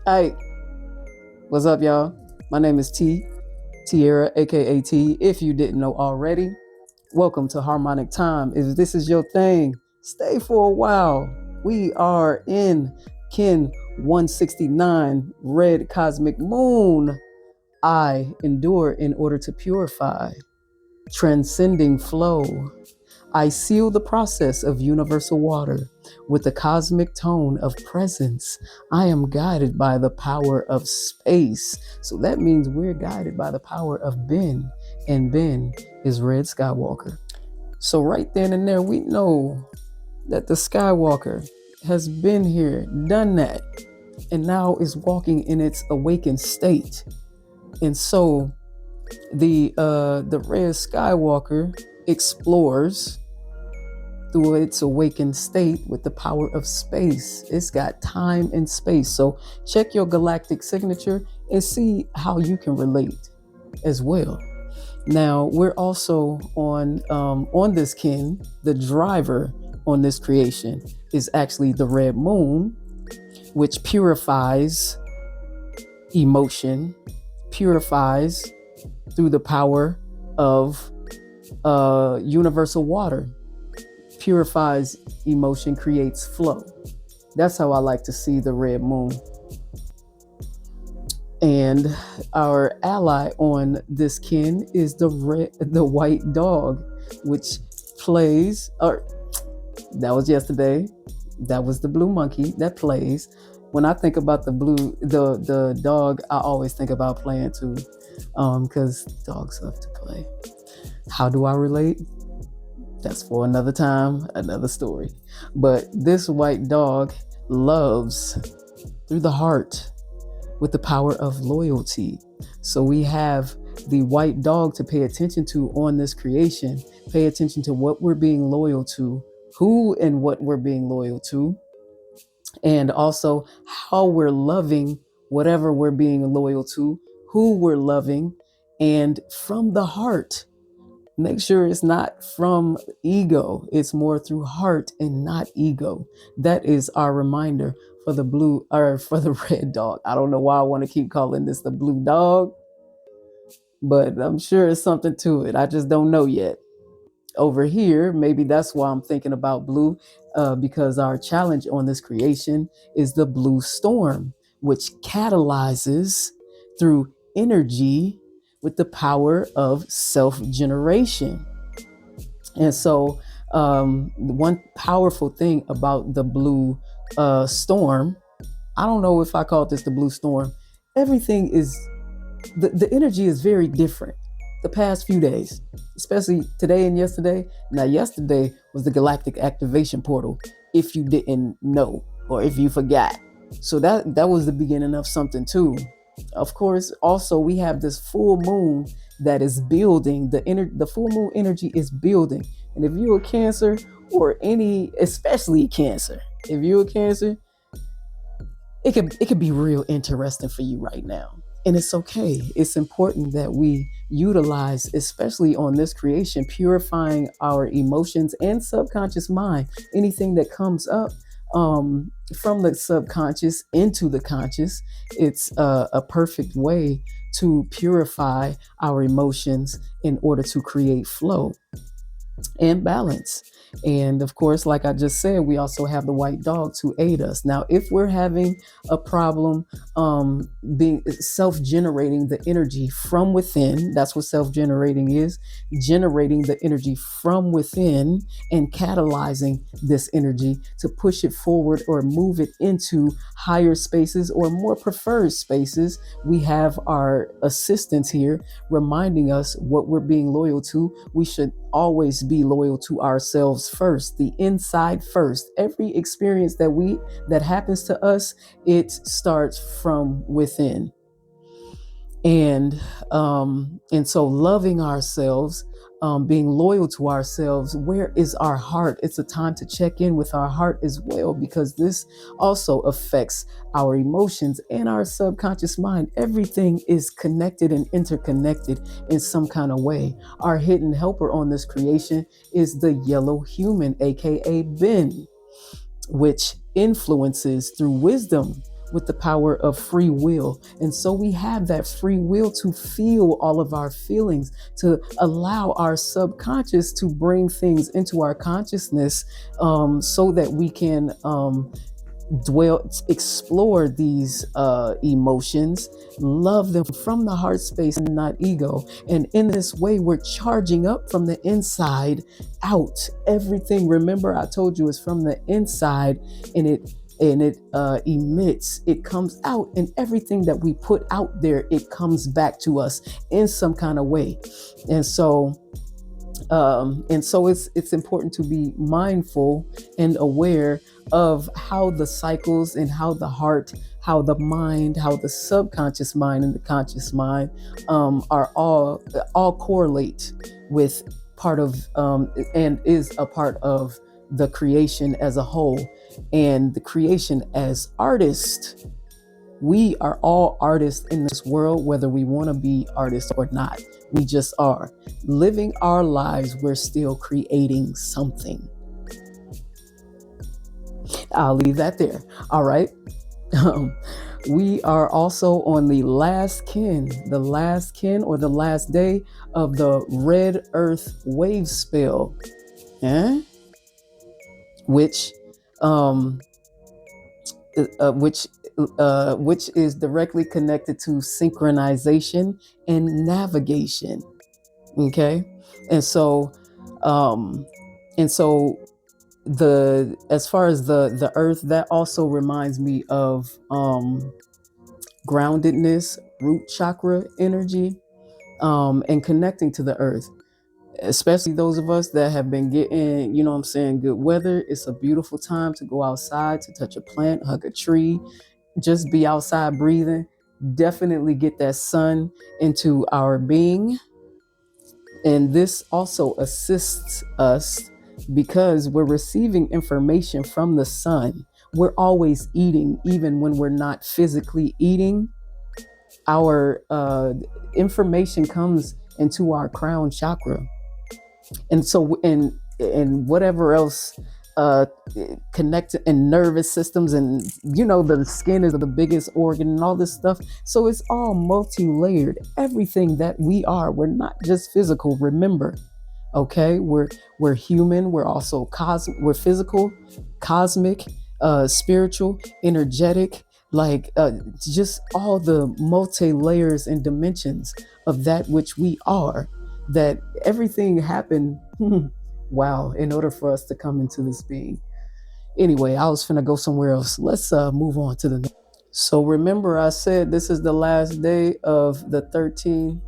Hey, what's up, y'all? My name is Tierra, aka T. If you didn't know already, welcome to Harmonic Time. If this is your thing, stay for a while. We are in Kin 169, Red Cosmic Moon. I endure in order to purify, transcending flow. I seal the process of universal water with the cosmic tone of presence. I am guided by the power of space. So that means we're guided by the power of Ben, and Ben is Red Skywalker. So right then and there, we know that the Skywalker has been here, done that, and now is walking in its awakened state. And so the Red Skywalker explores through its awakened state with the power of space. It's got time and space. So check your galactic signature and see how you can relate as well. Now we're also on this kin. The driver on this creation is actually the red moon, which purifies emotion, purifies through the power of universal water, purifies emotion, creates flow. That's how I like to see the red moon. And our ally on this kin is the white dog, which plays, or that was yesterday. That was the blue monkey that plays. When I think about the dog, I always think about playing too, because dogs love to play. How do I relate? That's for another time, another story. But this white dog loves through the heart with the power of loyalty. So we have the white dog to pay attention to on this creation. Pay attention to what we're being loyal to, who and what we're being loyal to, and also how we're loving whatever we're being loyal to, who we're loving, and from the heart. Make sure it's not from ego. It's more through heart and not ego. That is our reminder for the blue, or for the red dog. I don't know why I want to keep calling this the blue dog, but I'm sure it's something to it. I just don't know yet. Over here, maybe that's why I'm thinking about blue, because our challenge on this creation is the blue storm, which catalyzes through energy with the power of self-generation. And so one powerful thing about the blue storm, I don't know if I call this the blue storm, everything is, the energy is very different the past few days, especially today and yesterday. Now, yesterday was the galactic activation portal, if you didn't know or if you forgot. So that was the beginning of something too. Of course, also we have this full moon that is building. The full moon energy is building. And if you're a Cancer, or especially Cancer, if you're a Cancer, it could be real interesting for you right now. And it's okay. It's important that we utilize, especially on this creation, purifying our emotions and subconscious mind. Anything that comes up from the subconscious into the conscious, it's a perfect way to purify our emotions in order to create flow and balance. And of course, like I just said, we also have the white dog to aid us. Now, if we're having a problem being self-generating the energy from within, that's what self-generating is, generating the energy from within and catalyzing this energy to push it forward or move it into higher spaces or more preferred spaces. We have our assistants here reminding us what we're being loyal to. We should always be loyal to ourselves first, the inside first. Every experience that happens to us, it starts from within. And so loving ourselves, being loyal to ourselves, where is our heart? It's a time to check in with our heart as well, because this also affects our emotions and our subconscious mind. Everything is connected and interconnected in some kind of way. Our hidden helper on this creation is the yellow human, aka Ben, which influences through wisdom with the power of free will. And so we have that free will to feel all of our feelings, to allow our subconscious to bring things into our consciousness, so that we can explore these emotions, love them from the heart space and not ego. And in this way, we're charging up from the inside out. Everything, remember, I told you, is from the inside, and it emits, it comes out, and everything that we put out there, it comes back to us in some kind of way. And so it's important to be mindful and aware of how the cycles and how the heart, how the mind, how the subconscious mind and the conscious mind are all correlate with part of and is a part of the creation as a whole. And the creation as artists, we are all artists in this world, whether we want to be artists or not. We just are. Living our lives, we're still creating something. I'll leave that there. All right. We are also on the last kin or the last day of the red earth wave spell, which which is directly connected to synchronization and navigation. Okay, and so the as far as the earth, that also reminds me of groundedness, root chakra energy, and connecting to the earth. Especially those of us that have been getting, you know what I'm saying, good weather. It's a beautiful time to go outside, to touch a plant, hug a tree, just be outside breathing. Definitely get that sun into our being. And this also assists us because we're receiving information from the sun. We're always eating, even when we're not physically eating. Our information comes into our crown chakra. And so, and whatever else connected, and nervous systems, and the skin is the biggest organ and all this stuff. So it's all multi-layered. Everything that we are, we're not just physical. Remember, okay, we're human. We're also we're physical, cosmic, spiritual, energetic, like just all the multi-layers and dimensions of that which we are. That everything happened, wow, in order for us to come into this being. Anyway, I was finna go somewhere else. Let's move on to the next. So remember, I said this is the last day of the 13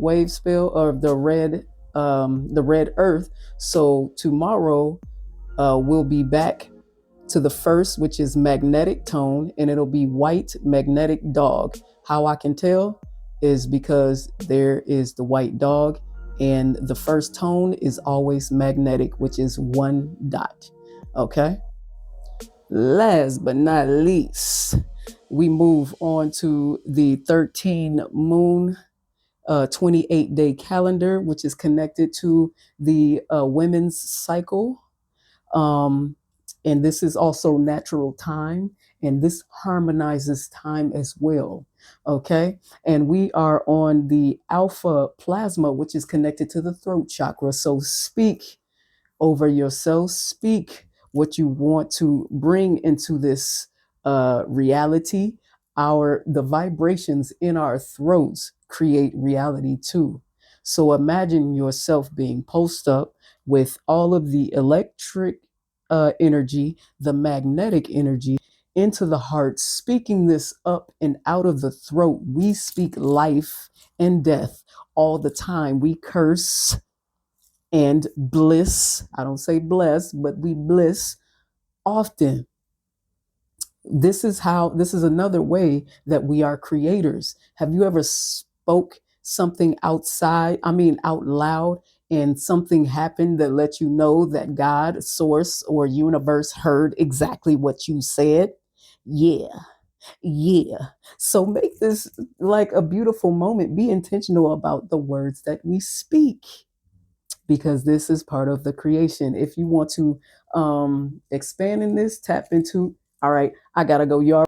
wave spell of the red earth. So tomorrow we'll be back to the first, which is magnetic tone, and it'll be white magnetic dog. How I can tell is because there is the white dog, and the first tone is always magnetic, which is 1 dot. Okay. Last but not least, we move on to the 13 moon 28-day calendar, which is connected to the women's cycle. And this is also natural time, and this harmonizes time as well. Okay. And we are on the alpha plasma, which is connected to the throat chakra. So speak over yourself, speak what you want to bring into this reality. The vibrations in our throats create reality too. So imagine yourself being pulsed up with all of the electric energy, the magnetic energy into the heart, speaking this up and out of the throat. We speak life and death all the time. We curse and bliss. I don't say bless, but we bliss often. This is another way that we are creators. Have you ever spoke something out loud, and something happened that let you know that God, source, or universe heard exactly what you said? Yeah. Yeah. So make this like a beautiful moment. Be intentional about the words that we speak, because this is part of the creation. If you want to expand in this, tap into All right, I gotta go. You